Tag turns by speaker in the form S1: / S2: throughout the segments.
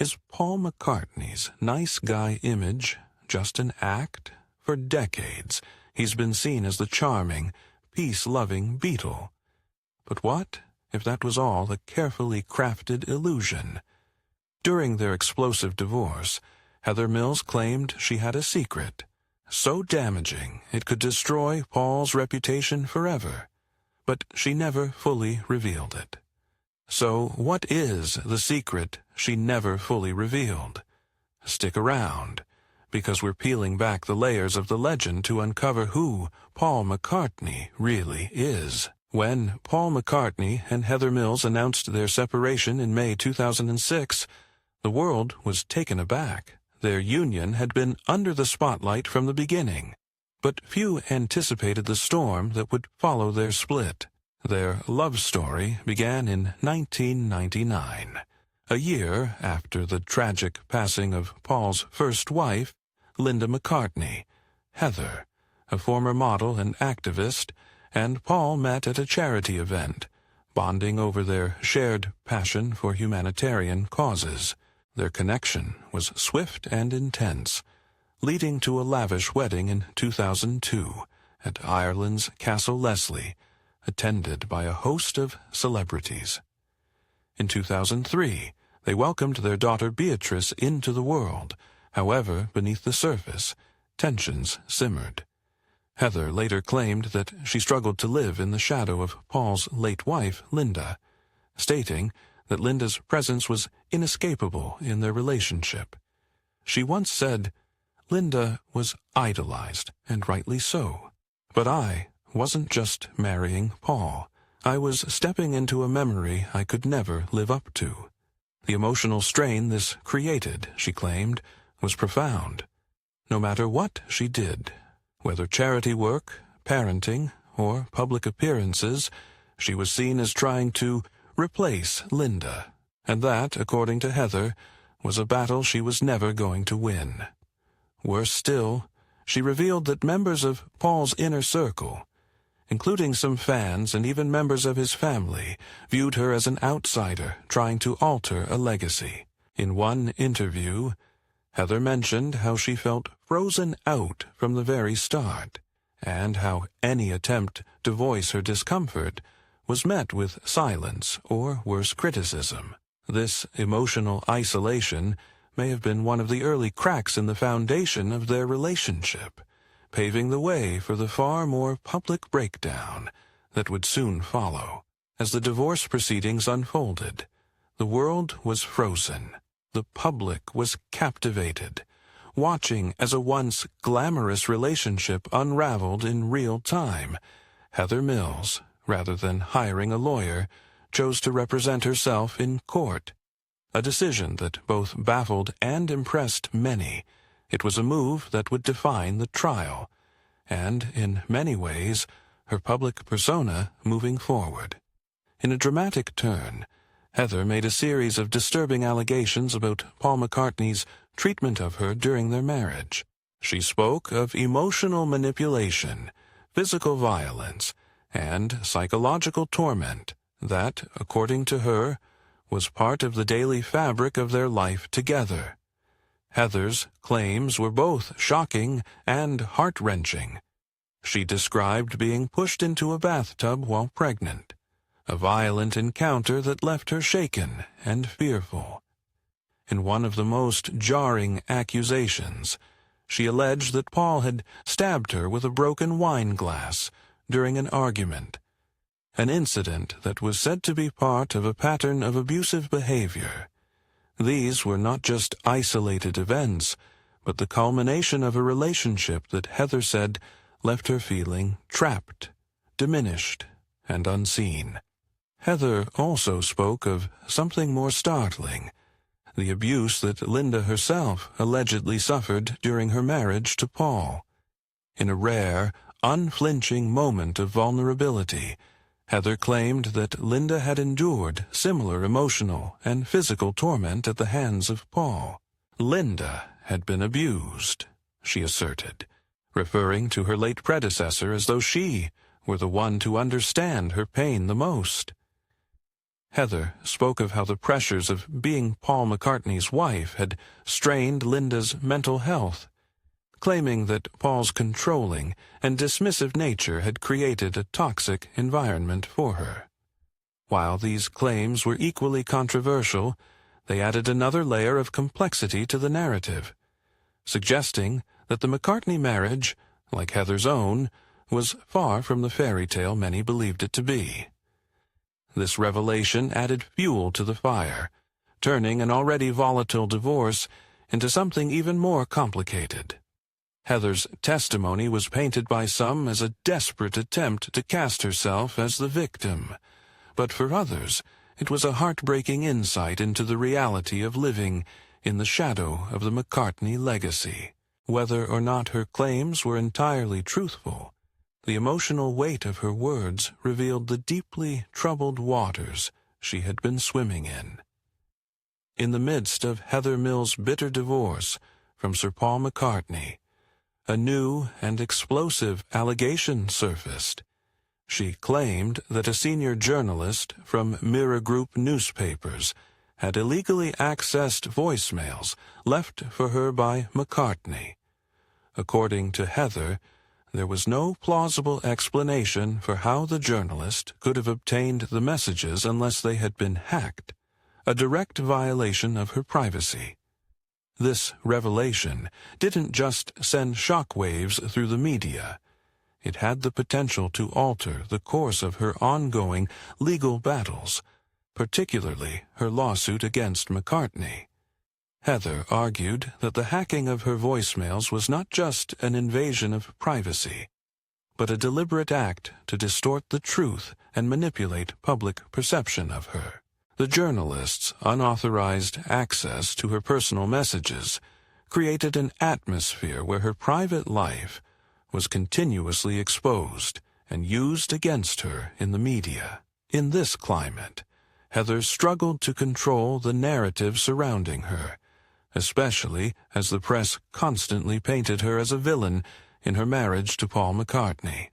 S1: Is Paul McCartney's nice guy image just an act? For decades, he's been seen as the charming, peace-loving Beatle. But what if that was all a carefully crafted illusion? During their explosive divorce, Heather Mills claimed she had a secret, so damaging it could destroy Paul's reputation forever. But she never fully revealed it. So what is the secret she never fully revealed? Stick around, because we're peeling back the layers of the legend to uncover who Paul McCartney really is. When Paul McCartney and Heather Mills announced their separation in May 2006, the world was taken aback. Their union had been under the spotlight from the beginning, but few anticipated the storm that would follow their split. Their love story began in 1999, a year after the tragic passing of Paul's first wife, Linda McCartney. Heather, a former model and activist, and Paul met at a charity event, bonding over their shared passion for humanitarian causes. Their connection was swift and intense, leading to a lavish wedding in 2002 at Ireland's Castle Leslie, attended by a host of celebrities. In 2003, they welcomed their daughter Beatrice into the world. However, beneath the surface, tensions simmered. Heather later claimed that she struggled to live in the shadow of Paul's late wife, Linda, stating that Linda's presence was inescapable in their relationship. She once said, "Linda was idolized, and rightly so. But I wasn't just marrying Paul. I was stepping into a memory I could never live up to." The emotional strain this created, she claimed, was profound. No matter what she did, whether charity work, parenting, or public appearances, she was seen as trying to replace Linda, and that, according to Heather, was a battle she was never going to win. Worse still, she revealed that members of Paul's inner circle, including some fans and even members of his family, viewed her as an outsider trying to alter a legacy. In one interview, Heather mentioned how she felt frozen out from the very start, and how any attempt to voice her discomfort was met with silence or worse, criticism. This emotional isolation may have been one of the early cracks in the foundation of their relationship, paving the way for the far more public breakdown that would soon follow. As the divorce proceedings unfolded, the world was frozen. The public was captivated, watching as a once glamorous relationship unraveled in real time. Heather Mills, rather than hiring a lawyer, chose to represent herself in court, a decision that both baffled and impressed many. It was a move that would define the trial, and, in many ways, her public persona moving forward. In a dramatic turn, Heather made a series of disturbing allegations about Paul McCartney's treatment of her during their marriage. She spoke of emotional manipulation, physical violence, and psychological torment that, according to her, was part of the daily fabric of their life together. Heather's claims were both shocking and heart-wrenching. She described being pushed into a bathtub while pregnant, a violent encounter that left her shaken and fearful. In one of the most jarring accusations, she alleged that Paul had stabbed her with a broken wine glass during an argument, an incident that was said to be part of a pattern of abusive behavior. These were not just isolated events, but the culmination of a relationship that Heather said left her feeling trapped, diminished, and unseen. Heather also spoke of something more startling, the abuse that Linda herself allegedly suffered during her marriage to Paul. In a rare, unflinching moment of vulnerability, Heather claimed that Linda had endured similar emotional and physical torment at the hands of Paul. Linda had been abused, she asserted, referring to her late predecessor as though she were the one to understand her pain the most. Heather spoke of how the pressures of being Paul McCartney's wife had strained Linda's mental health, claiming that Paul's controlling and dismissive nature had created a toxic environment for her. While these claims were equally controversial, they added another layer of complexity to the narrative, suggesting that the McCartney marriage, like Heather's own, was far from the fairy tale many believed it to be. This revelation added fuel to the fire, turning an already volatile divorce into something even more complicated. Heather's testimony was painted by some as a desperate attempt to cast herself as the victim, but for others it was a heartbreaking insight into the reality of living in the shadow of the McCartney legacy. Whether or not her claims were entirely truthful, the emotional weight of her words revealed the deeply troubled waters she had been swimming in. In the midst of Heather Mills' bitter divorce from Sir Paul McCartney, a new and explosive allegation surfaced. She claimed that a senior journalist from Mirror Group newspapers had illegally accessed voicemails left for her by McCartney. According to Heather, there was no plausible explanation for how the journalist could have obtained the messages unless they had been hacked, a direct violation of her privacy. This revelation didn't just send shockwaves through the media. It had the potential to alter the course of her ongoing legal battles, particularly her lawsuit against McCartney. Heather argued that the hacking of her voicemails was not just an invasion of privacy, but a deliberate act to distort the truth and manipulate public perception of her. The journalist's unauthorized access to her personal messages created an atmosphere where her private life was continuously exposed and used against her in the media. In this climate, Heather struggled to control the narrative surrounding her, especially as the press constantly painted her as a villain in her marriage to Paul McCartney.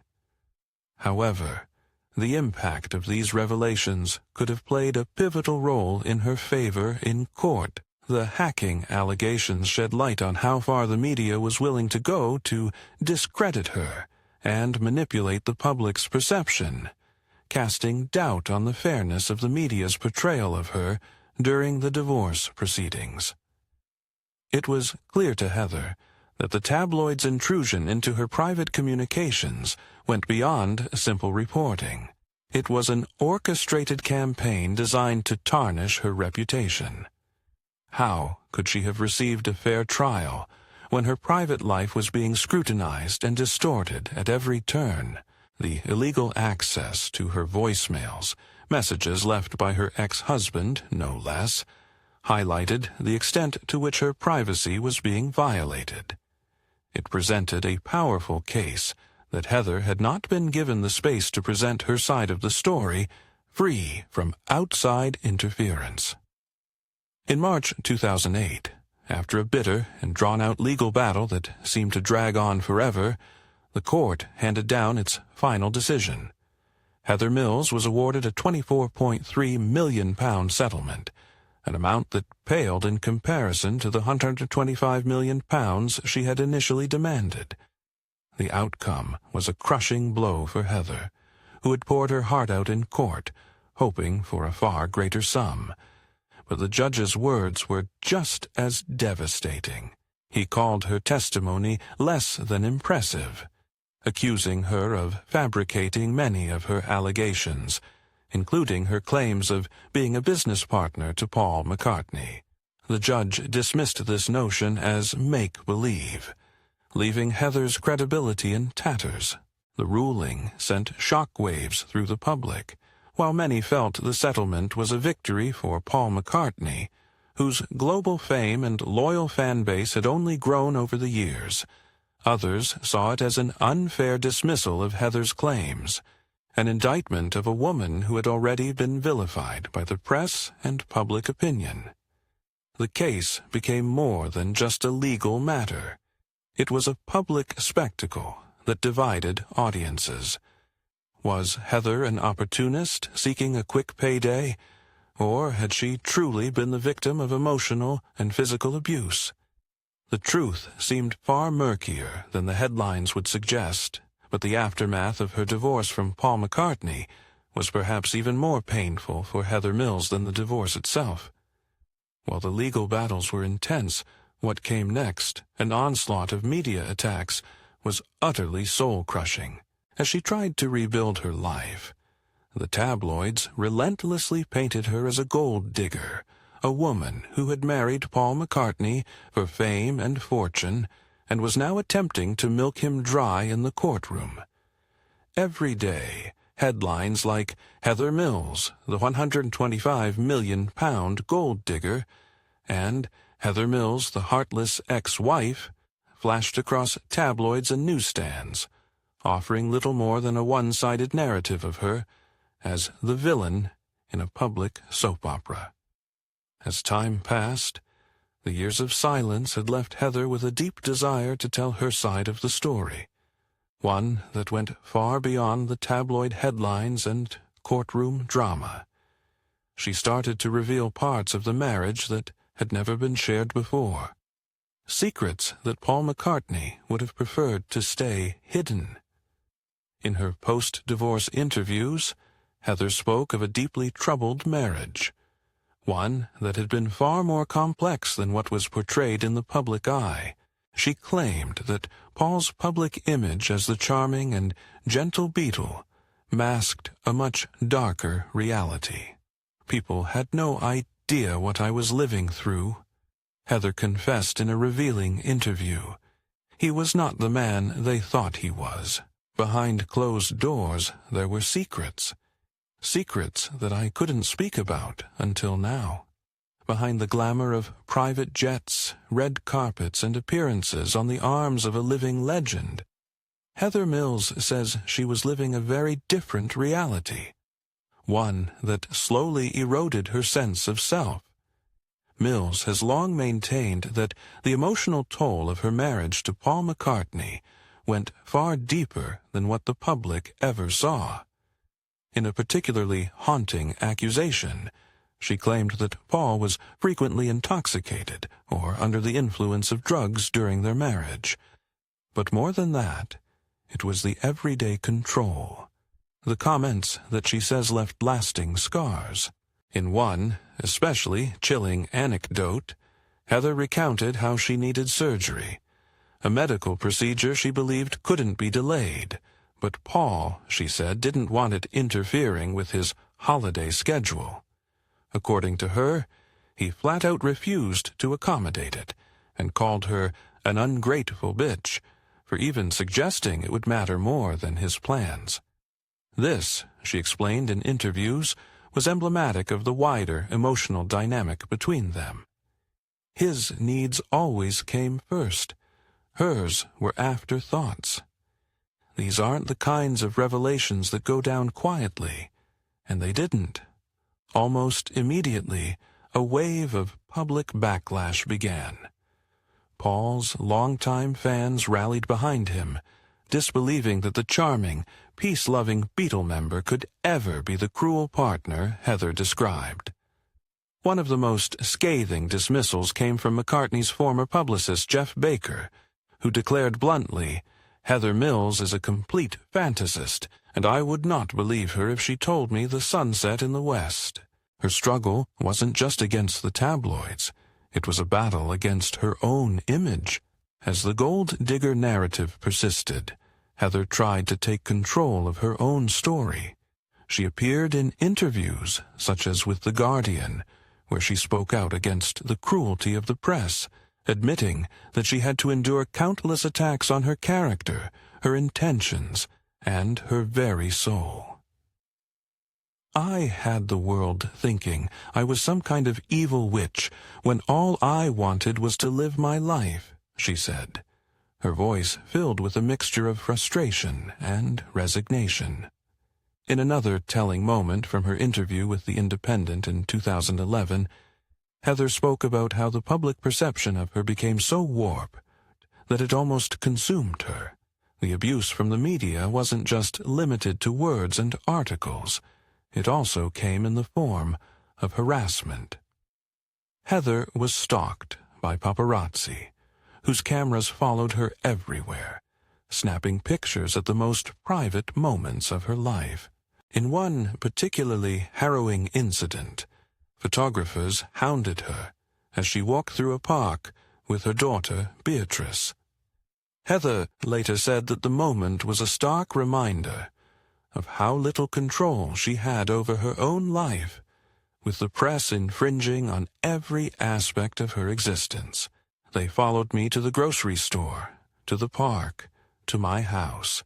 S1: However, the impact of these revelations could have played a pivotal role in her favor in court. The hacking allegations shed light on how far the media was willing to go to discredit her and manipulate the public's perception, casting doubt on the fairness of the media's portrayal of her during the divorce proceedings. It was clear to Heather that the tabloid's intrusion into her private communications went beyond simple reporting. It was an orchestrated campaign designed to tarnish her reputation. How could she have received a fair trial when her private life was being scrutinized and distorted at every turn? The illegal access to her voicemails, messages left by her ex-husband, no less, highlighted the extent to which her privacy was being violated. It presented a powerful case that Heather had not been given the space to present her side of the story, free from outside interference. In March 2008, after a bitter and drawn-out legal battle that seemed to drag on forever, the court handed down its final decision. Heather Mills was awarded a £24.3 million settlement, an amount that paled in comparison to the £125 million she had initially demanded. The outcome was a crushing blow for Heather, who had poured her heart out in court, hoping for a far greater sum. But the judge's words were just as devastating. He called her testimony less than impressive, accusing her of fabricating many of her allegations, including her claims of being a business partner to Paul McCartney. The judge dismissed this notion as make-believe, leaving Heather's credibility in tatters. The ruling sent shockwaves through the public, while many felt the settlement was a victory for Paul McCartney, whose global fame and loyal fan base had only grown over the years. Others saw it as an unfair dismissal of Heather's claims, an indictment of a woman who had already been vilified by the press and public opinion. The case became more than just a legal matter. It was a public spectacle that divided audiences. Was Heather an opportunist seeking a quick payday, Or had she truly been the victim of emotional and physical abuse? The truth seemed far murkier than the headlines would suggest, but the aftermath of her divorce from Paul McCartney was perhaps even more painful for Heather Mills than the divorce itself. While the legal battles were intense, what came next, an onslaught of media attacks, was utterly soul-crushing. As she tried to rebuild her life, the tabloids relentlessly painted her as a gold digger, a woman who had married Paul McCartney for fame and fortune and was now attempting to milk him dry in the courtroom. Every day, headlines like "Heather Mills, the £125 million gold digger," and "Heather Mills, the heartless ex-wife," flashed across tabloids and newsstands, offering little more than a one-sided narrative of her as the villain in a public soap opera. As time passed, the years of silence had left Heather with a deep desire to tell her side of the story, one that went far beyond the tabloid headlines and courtroom drama. She started to reveal parts of the marriage that had never been shared before, secrets that Paul McCartney would have preferred to stay hidden. In her post-divorce interviews, Heather spoke of a deeply troubled marriage, one that had been far more complex than what was portrayed in the public eye. She claimed that Paul's public image as the charming and gentle Beatle masked a much darker reality. "People had no idea what I was living through," Heather confessed in a revealing interview. "He was not the man they thought he was. Behind closed doors there were secrets. Secrets that I couldn't speak about until now. Behind the glamour of private jets, red carpets, and appearances on the arms of a living legend, Heather Mills says she was living a very different reality, one that slowly eroded her sense of self. Mills has long maintained that the emotional toll of her marriage to Paul McCartney went far deeper than what the public ever saw. In a particularly haunting accusation, she claimed that Paul was frequently intoxicated or under the influence of drugs during their marriage. But more than that, it was the everyday control, the comments that she says left lasting scars. In one, especially chilling anecdote, Heather recounted how she needed surgery, a medical procedure she believed couldn't be delayed. But Paul, she said, didn't want it interfering with his holiday schedule. According to her, he flat-out refused to accommodate it and called her an ungrateful bitch for even suggesting it would matter more than his plans. This, she explained in interviews, was emblematic of the wider emotional dynamic between them. His needs always came first. Hers were afterthoughts. These aren't the kinds of revelations that go down quietly, and they didn't. Almost immediately, a wave of public backlash began. Paul's longtime fans rallied behind him, disbelieving that the charming, peace-loving Beatle member could ever be the cruel partner Heather described. One of the most scathing dismissals came from McCartney's former publicist, Jeff Baker, who declared bluntly, "Heather Mills is a complete fantasist, and I would not believe her if she told me the sun set in the west." Her struggle wasn't just against the tabloids. It was a battle against her own image. As the gold digger narrative persisted, Heather tried to take control of her own story. She appeared in interviews, such as with The Guardian, where she spoke out against the cruelty of the press, admitting that she had to endure countless attacks on her character, her intentions, and her very soul. "I had the world thinking I was some kind of evil witch when all I wanted was to live my life," she said, her voice filled with a mixture of frustration and resignation. In another telling moment from her interview with The Independent in 2011, Heather spoke about how the public perception of her became so warped that it almost consumed her. The abuse from the media wasn't just limited to words and articles. It also came in the form of harassment. Heather was stalked by paparazzi, whose cameras followed her everywhere, snapping pictures at the most private moments of her life. In one particularly harrowing incident, photographers hounded her as she walked through a park with her daughter, Beatrice. Heather later said that the moment was a stark reminder of how little control she had over her own life, with the press infringing on every aspect of her existence. They followed me to the grocery store, to the park, to my house.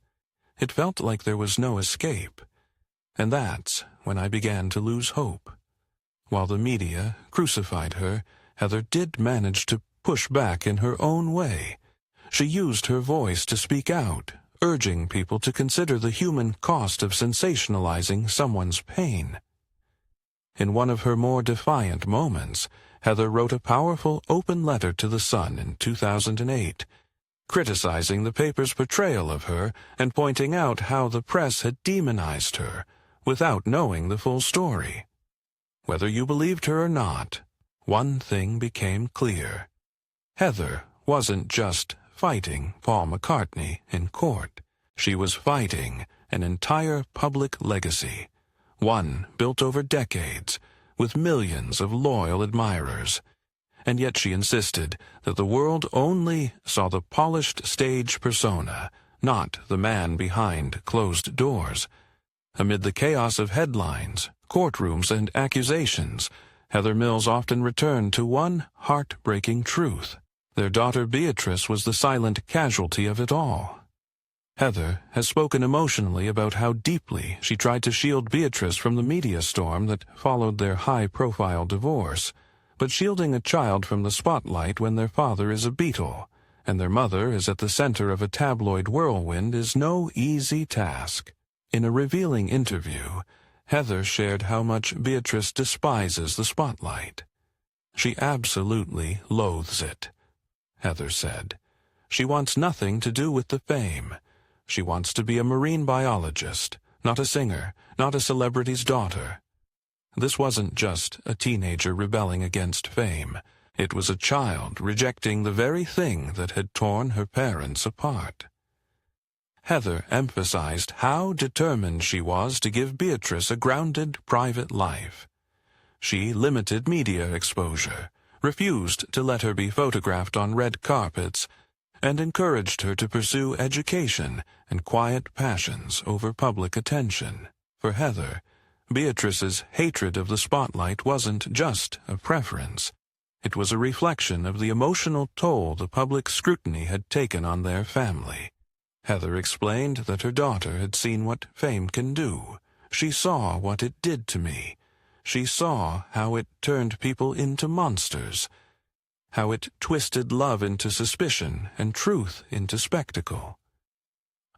S1: It felt like there was no escape, and that's when I began to lose hope. While the media crucified her, Heather did manage to push back in her own way. She used her voice to speak out, urging people to consider the human cost of sensationalizing someone's pain. In one of her more defiant moments, Heather wrote a powerful open letter to the Sun in 2008, criticizing the paper's portrayal of her and pointing out how the press had demonized her without knowing the full story. Whether you believed her or not, one thing became clear. Heather wasn't just fighting Paul McCartney in court. She was fighting an entire public legacy, one built over decades, with millions of loyal admirers. And yet she insisted that the world only saw the polished stage persona, not the man behind closed doors. Amid the chaos of headlines, courtrooms, and accusations, Heather Mills often returned to one heartbreaking truth. Their daughter Beatrice was the silent casualty of it all. Heather has spoken emotionally about how deeply she tried to shield Beatrice from the media storm that followed their high-profile divorce. But shielding a child from the spotlight when their father is a Beatle, and their mother is at the center of a tabloid whirlwind, is no easy task. In a revealing interview, Heather shared how much Beatrice despises the spotlight. She absolutely loathes it, Heather said. She wants nothing to do with the fame. She wants to be a marine biologist, not a singer, not a celebrity's daughter. This wasn't just a teenager rebelling against fame. It was a child rejecting the very thing that had torn her parents apart. Heather emphasized how determined she was to give Beatrice a grounded private life. She limited media exposure, refused to let her be photographed on red carpets, and encouraged her to pursue education and quiet passions over public attention. For Heather, Beatrice's hatred of the spotlight wasn't just a preference. It was a reflection of the emotional toll the public scrutiny had taken on their family. Heather explained that her daughter had seen what fame can do. She saw what it did to me. She saw how it turned people into monsters, how it twisted love into suspicion and truth into spectacle.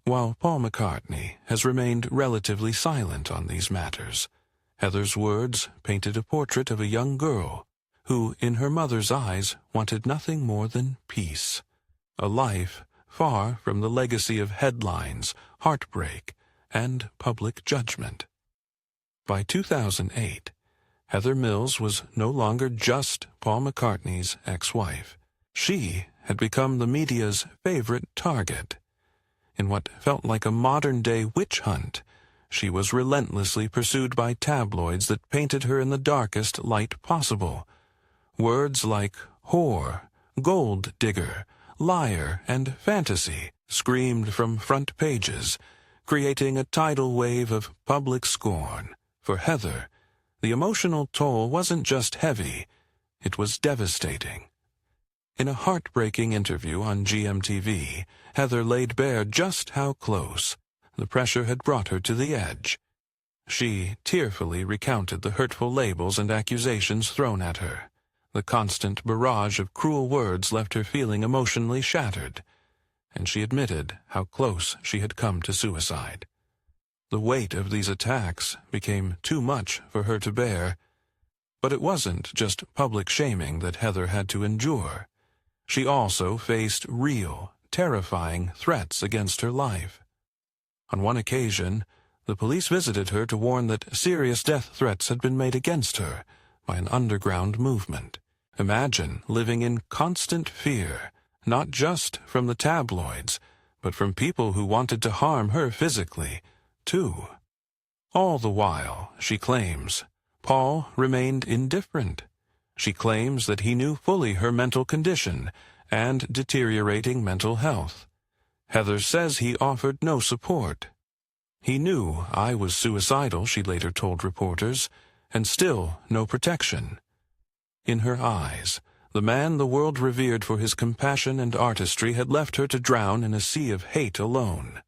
S1: While Paul McCartney has remained relatively silent on these matters, Heather's words painted a portrait of a young girl who, in her mother's eyes, wanted nothing more than peace, a life far from the legacy of headlines, heartbreak, and public judgment. By 2008, Heather Mills was no longer just Paul McCartney's ex-wife. She had become the media's favorite target. In what felt like a modern-day witch hunt, she was relentlessly pursued by tabloids that painted her in the darkest light possible. Words like whore, gold digger, liar, and fantasy screamed from front pages, creating a tidal wave of public scorn. For Heather, the emotional toll wasn't just heavy, it was devastating. In a heartbreaking interview on GMTV, Heather laid bare just how close the pressure had brought her to the edge. She tearfully recounted the hurtful labels and accusations thrown at her. The constant barrage of cruel words left her feeling emotionally shattered, and she admitted how close she had come to suicide. The weight of these attacks became too much for her to bear. But it wasn't just public shaming that Heather had to endure. She also faced real, terrifying threats against her life. On one occasion, the police visited her to warn that serious death threats had been made against her, by an underground movement. Imagine living in constant fear, not just from the tabloids, but from people who wanted to harm her physically, too. All the while, she claims, Paul remained indifferent. She claims that he knew fully her mental condition and deteriorating mental health. Heather says he offered no support. He knew I was suicidal, she later told reporters, and still no protection. In her eyes, the man the world revered for his compassion and artistry had left her to drown in a sea of hate alone.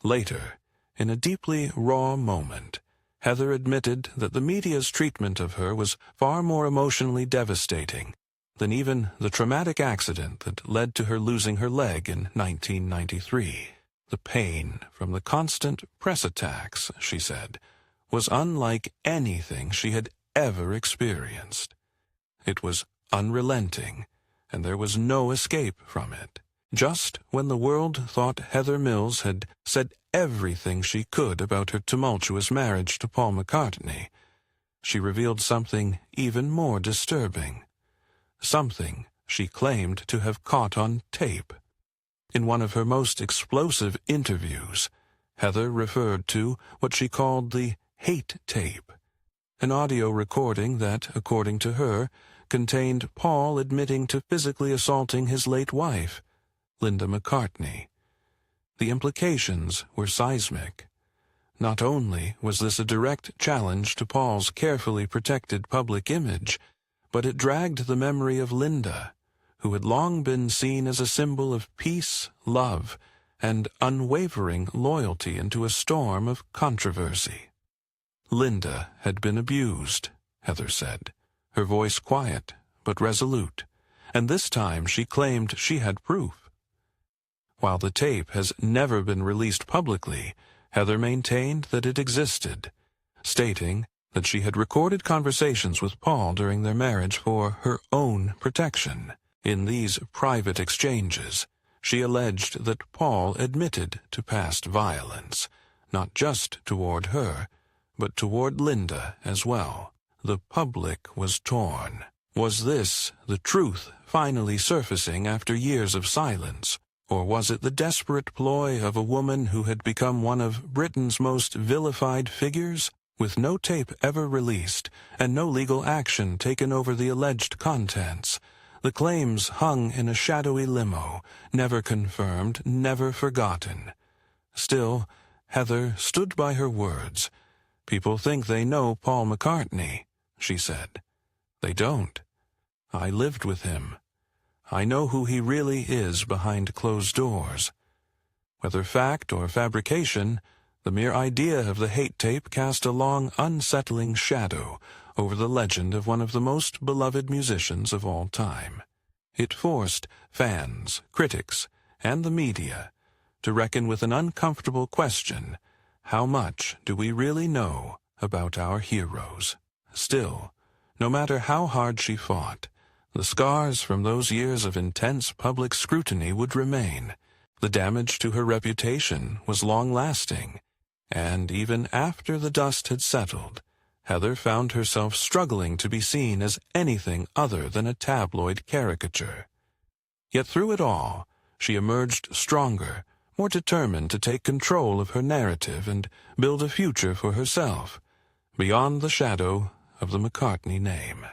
S1: Later, in a deeply raw moment, Heather admitted that the media's treatment of her was far more emotionally devastating than even the traumatic accident that led to her losing her leg in 1993. The pain from the constant press attacks, she said, was unlike anything she had ever experienced. It was unrelenting, and there was no escape from it. Just when the world thought Heather Mills had said everything she could about her tumultuous marriage to Paul McCartney, she revealed something even more disturbing. Something she claimed to have caught on tape. In one of her most explosive interviews, Heather referred to what she called the hate tape, an audio recording that, according to her, contained Paul admitting to physically assaulting his late wife, Linda McCartney. The implications were seismic. Not only was this a direct challenge to Paul's carefully protected public image, but it dragged the memory of Linda, who had long been seen as a symbol of peace, love, and unwavering loyalty, into a storm of controversy. Linda had been abused, Heather said, her voice quiet but resolute, and this time she claimed she had proof. While the tape has never been released publicly, Heather maintained that it existed, stating that she had recorded conversations with Paul during their marriage for her own protection. In these private exchanges, she alleged that Paul admitted to past violence, not just toward her, but toward Linda as well. The public was torn. Was this the truth finally surfacing after years of silence? Or was it the desperate ploy of a woman who had become one of Britain's most vilified figures, with no tape ever released and no legal action taken over the alleged contents? The claims hung in a shadowy limo, never confirmed, never forgotten. Still, Heather stood by her words. People think they know Paul McCartney, she said. They don't. I lived with him. I know who he really is behind closed doors. Whether fact or fabrication, the mere idea of the hate tape cast a long, unsettling shadow over the legend of one of the most beloved musicians of all time. It forced fans, critics, and the media to reckon with an uncomfortable question: how much do we really know about our heroes? Still, no matter how hard she fought, the scars from those years of intense public scrutiny would remain. The damage to her reputation was long-lasting, and even after the dust had settled, Heather found herself struggling to be seen as anything other than a tabloid caricature. Yet through it all, she emerged stronger, more determined to take control of her narrative and build a future for herself, beyond the shadow of the McCartney name.